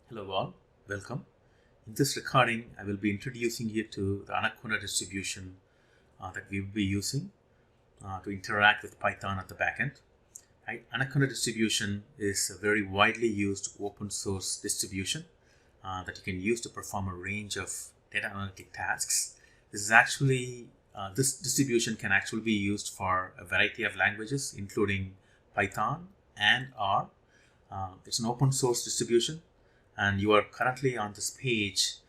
Hello all, welcome. In this recording, I will be introducing you to the Anaconda distribution that we will be using to interact with Python at the backend. Anaconda distribution is a very widely used open source distribution that you can use to perform a range of data analytic tasks. This distribution can actually be used for a variety of languages, including Python and R. It's an open source distribution, and you are currently on this page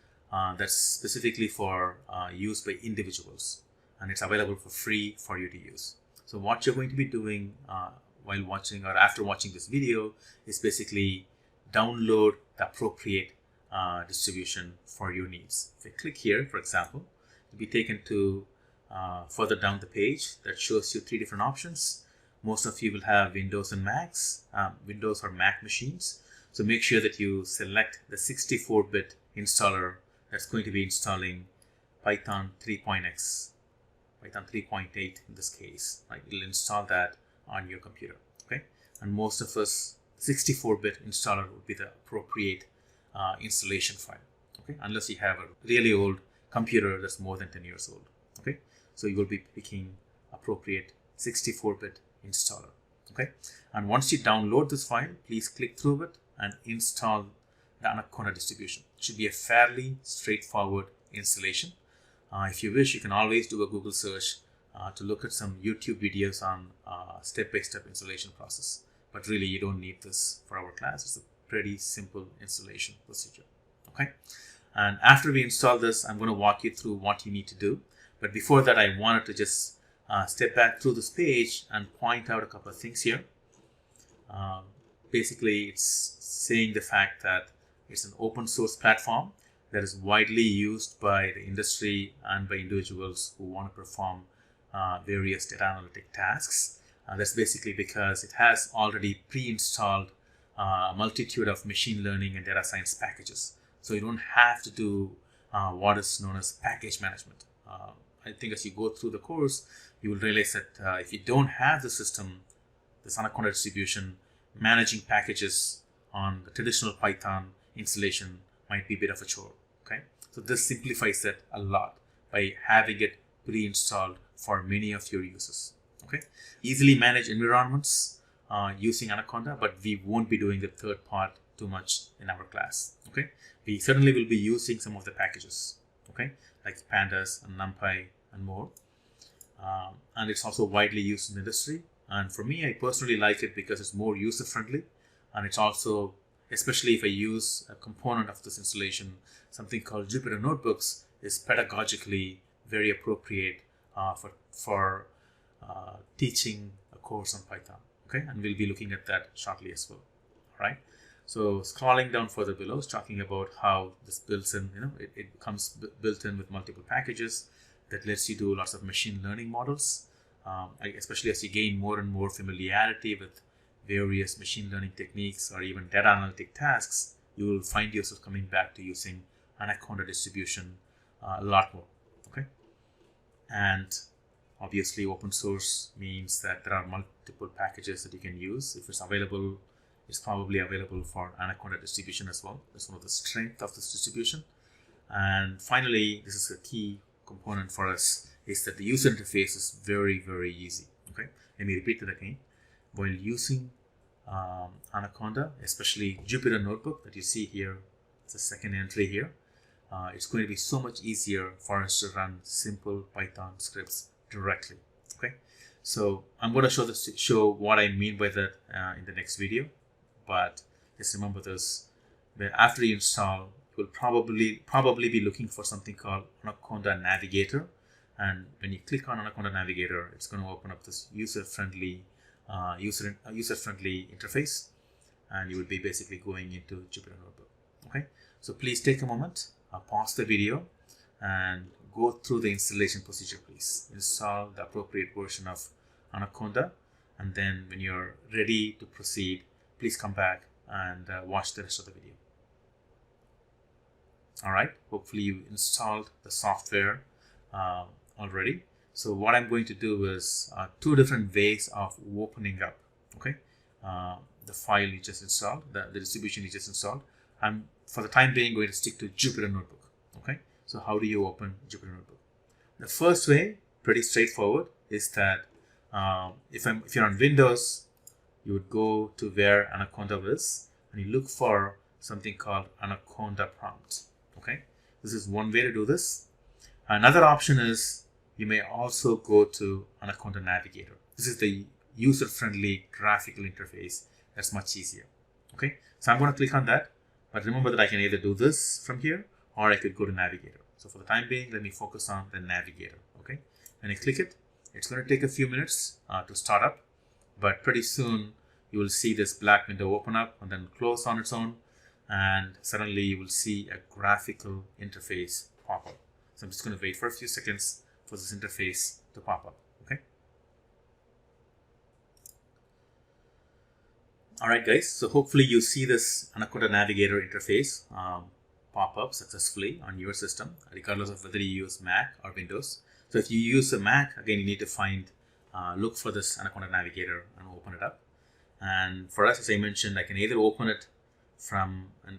that's specifically for use by individuals, and it's available for free for you to use. So what you're going to be doing while watching or after watching this video is basically download the appropriate distribution for your needs. If I click here, for example, you'll be taken to further down the page that shows you three different options. Most of you will have Windows and Macs, Windows or Mac machines. So make sure that you select the 64-bit installer that's going to be installing Python 3.x, Python 3.8 in this case. Right? It'll install that on your computer. Okay, and most of us, 64-bit installer would be the appropriate installation file. Okay, unless you have a really old computer that's more than 10 years old. Okay, so you will be picking appropriate 64-bit installer. Okay, and once you download this file, please click through it and install the Anaconda distribution. It should be a fairly straightforward installation. If you wish, you can always do a Google search to look at some YouTube videos on step-by-step installation process. But really, you don't need this for our class. It's a pretty simple installation procedure. Okay, and after we install this, I'm going to walk you through what you need to do. But before that, I wanted to just step back through this page and point out a couple of things here. Basically, it's saying the fact that it's an open source platform that is widely used by the industry and by individuals who want to perform various data analytic tasks. That's basically because it has already pre-installed a multitude of machine learning and data science packages. So you don't have to do what is known as package management. I think as you go through the course, you will realize that if you don't have the system, this Anaconda distribution, managing packages on the traditional Python installation might be a bit of a chore. Okay, so this simplifies it a lot by having it pre-installed for many of your users. Okay, easily manage environments using Anaconda, but we won't be doing the third part too much in our class. Okay, we certainly will be using some of the packages. Okay, like pandas and NumPy and more, and it's also widely used in the industry. And for me, I personally like it because it's more user-friendly, and it's also, especially if I use a component of this installation, something called Jupyter Notebooks, is pedagogically very appropriate for teaching a course on Python. Okay, and we'll be looking at that shortly as well. All right. So scrolling down further below is talking about how this builds in. It comes built in with multiple packages that lets you do lots of machine learning models. Especially as you gain more and more familiarity with various machine learning techniques or even data analytic tasks, you will find yourself coming back to using Anaconda distribution a lot more. Okay, and obviously open source means that there are multiple packages that you can use. If it's available, it's probably available for Anaconda distribution as well. That's one of the strengths of this distribution. And finally, this is a key component for us, is that the user interface is very, very easy. Okay, let me repeat that again. While using Anaconda, especially Jupyter Notebook that you see here, it's the second entry here, it's going to be so much easier for us to run simple Python scripts directly. Okay, so I'm going to show what I mean by that in the next video, but just remember this: that after you install, you'll probably be looking for something called Anaconda Navigator. And when you click on Anaconda Navigator, it's going to open up this user-friendly interface, and you will be basically going into Jupyter Notebook. Okay, so please take a moment, pause the video, and go through the installation procedure. Please install the appropriate version of Anaconda, and then when you're ready to proceed, please come back and watch the rest of the video. All right, hopefully you installed the software already. So what I'm going to do is two different ways of opening up, okay, the file you just installed, the distribution you just installed. I'm, for the time being, going to stick to Jupyter Notebook. Okay, so how do you open Jupyter Notebook? The first way, pretty straightforward, is that if you're on Windows, you would go to where Anaconda is, and you look for something called Anaconda prompt. Okay, this is one way to do this. Another option is you may also go to Anaconda Navigator. This is the user-friendly graphical interface that's much easier. Okay, so I'm going to click on that, but remember that I can either do this from here or I could go to Navigator. So for the time being, let me focus on the Navigator. Okay, and I click it. It's going to take a few minutes to start up, but pretty soon you will see this black window open up and then close on its own, and suddenly you will see a graphical interface pop up. So I'm just going to wait for a few seconds for this interface to pop up. Okay. All right, guys. So hopefully you see this Anaconda Navigator interface pop up successfully on your system, regardless of whether you use Mac or Windows. So if you use a Mac, again, you need to look for this Anaconda Navigator and open it up. And for us, as I mentioned, I can either open it from a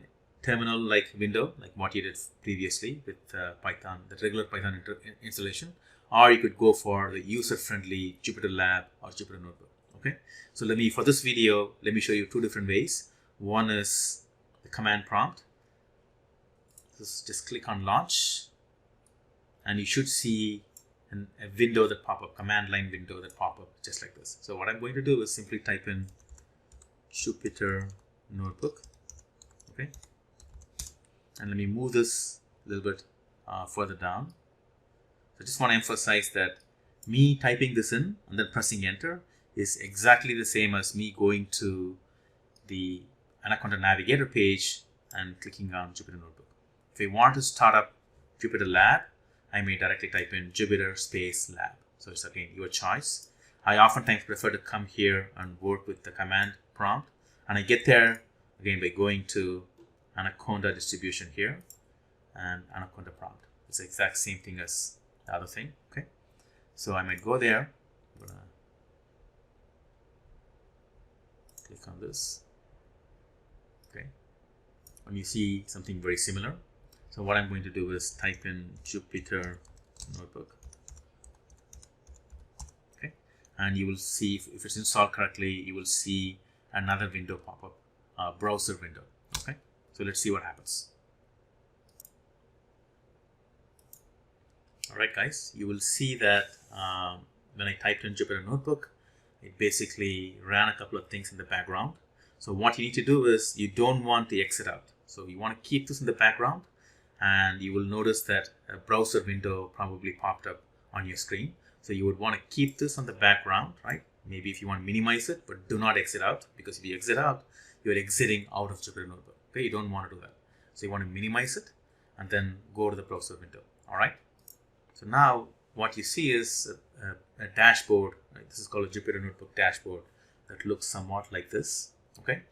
terminal-like window, like what you did previously with Python, the regular Python installation, or you could go for the user-friendly Jupyter Lab or Jupyter Notebook. Okay, so for this video, let me show you two different ways. One is the command prompt. Just click on Launch, and you should see a window that pop up, command line window that pop up just like this. So what I'm going to do is simply type in Jupyter Notebook. Okay, and let me move this a little bit further down. So I just want to emphasize that me typing this in and then pressing enter is exactly the same as me going to the Anaconda Navigator page and clicking on Jupyter Notebook. If I want to start up Jupyter Lab, I may directly type in Jupyter space lab. So it's again your choice. I oftentimes prefer to come here and work with the command prompt, and I get there again by going to Anaconda distribution here and Anaconda prompt. It's the exact same thing as the other thing. Okay, so I might go there. I'm gonna click on this. Okay, and you see something very similar. So what I'm going to do is type in Jupyter Notebook. Okay, and you will see if it's installed correctly, you will see another window pop up, browser window. Okay, so let's see what happens. All right, guys, you will see that when I typed in Jupyter Notebook, it basically ran a couple of things in the background. So what you need to do is you don't want to exit out. So you want to keep this in the background, and you will notice that a browser window probably popped up on your screen. So you would want to keep this on the background, right? Maybe if you want to minimize it, but do not exit out, because if you exit out, you're exiting out of Jupyter Notebook. Okay, you don't want to do that. So you want to minimize it and then go to the browser window. All right. So now what you see is a dashboard. Right? This is called a Jupyter Notebook dashboard that looks somewhat like this. Okay.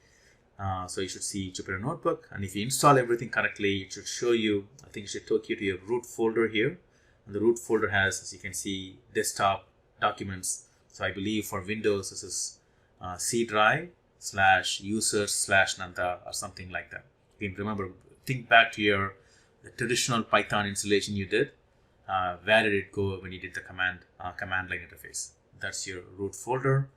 So you should see Jupyter Notebook, and if you install everything correctly, it should show you, I think it should take you to your root folder here. And the root folder has, as you can see, desktop documents. So I believe for Windows, this is C drive /users/nanda or something like that. Again, remember, think back to the traditional Python installation you did. Where did it go when you did the command line interface? That's your root folder,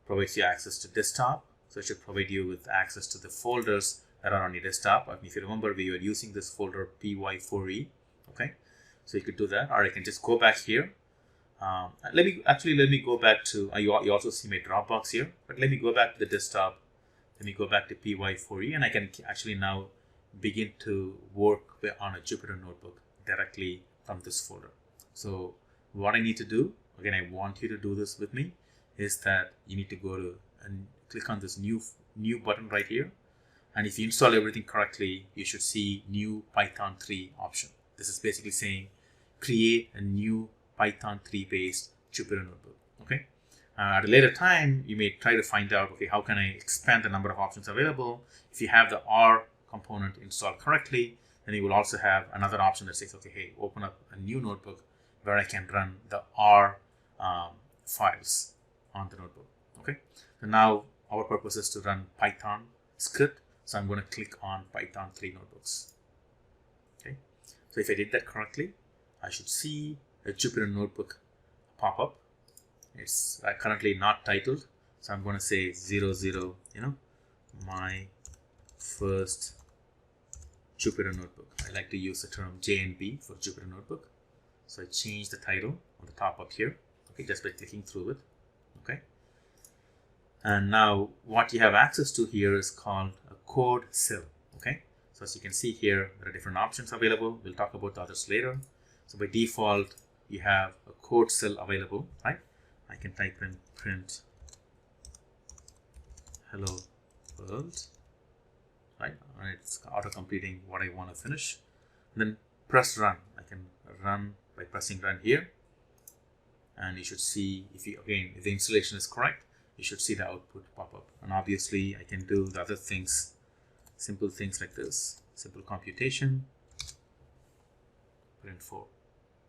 provides you access to desktop. So it should provide you with access to the folders that are on your desktop. If you remember, we were using this folder py4e. Okay, so you could do that, or I can just go back here. Let me go back to, you also see my Dropbox here, but let me go back to the desktop. Let me go back to py4e, and I can actually now begin to work on a Jupyter Notebook directly from this folder. So what I need to do, again, I want you to do this with me, is that you need to go to and click on this new button right here. And if you install everything correctly, you should see new Python 3 option. This is basically saying create a new Python 3 based Jupyter Notebook. Okay. At a later time, you may try to find out, okay, how can I expand the number of options available? If you have the R component installed correctly, then you will also have another option that says, okay, hey, open up a new notebook where I can run the R files on the notebook. Okay. So now our purpose is to run Python script. So I'm going to click on Python 3 notebooks. Okay. So if I did that correctly, I should see a Jupyter notebook pop up. It's currently not titled. So I'm going to say 00, my first Jupyter notebook. I like to use the term JNB for Jupyter notebook. So I change the title on the top up here, okay, just by clicking through it, okay. And now what you have access to here is called a code cell, okay. So as you can see here, there are different options available. We'll talk about the others later. So by default, you have a code cell available, right? I can type in print hello world, right? And it's auto-completing what I want to finish. And then press run. I can run by pressing run here. And you should see, if the installation is correct, you should see the output pop up. And obviously, I can do the other things, simple things like this. Simple computation, print 4.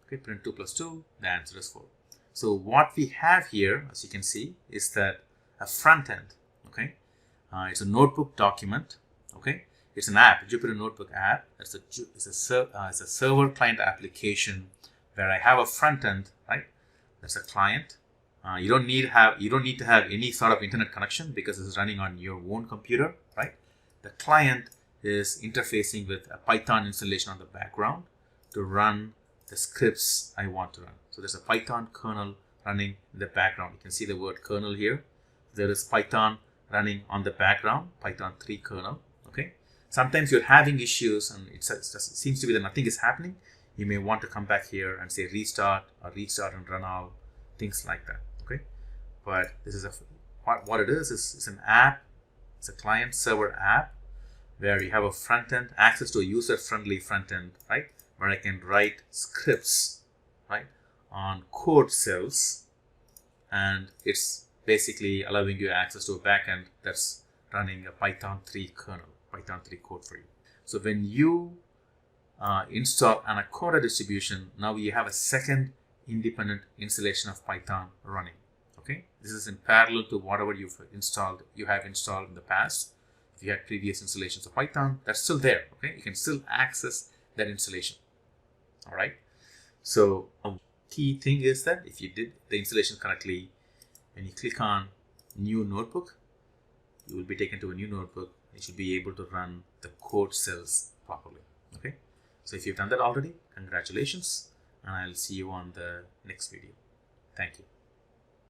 Okay, print 2 plus 2, the answer is 4. So what we have here, as you can see, is that a front end, okay? It's a notebook document, okay? It's an app, Jupyter Notebook app. It's a server client application where I have a front end, right? That's a client. You don't need to have any sort of internet connection because it's running on your own computer, right? The client is interfacing with a Python installation on the background to run the scripts I want to run. So there's a Python kernel running in the background. You can see the word kernel here. There is Python running on the background, Python 3 kernel, okay? Sometimes you're having issues and it seems to be that nothing is happening. You may want to come back here and say restart or restart and run all, things like that, okay? But this is what it is an app. It's a client server app where you have a front end, access to a user-friendly front end, right? Where I can write scripts, right, on code cells, and it's basically allowing you access to a backend that's running a Python 3 kernel, Python 3 code for you. So when you install Anaconda distribution, now you have a second independent installation of Python running. Okay, this is in parallel to whatever you have installed in the past. If you had previous installations of Python, that's still there. Okay, you can still access that installation. All right. So a key thing is that if you did the installation correctly, when you click on new notebook, you will be taken to a new notebook. You should be able to run the code cells properly. Okay. So if you've done that already, congratulations, and I'll see you on the next video. Thank you.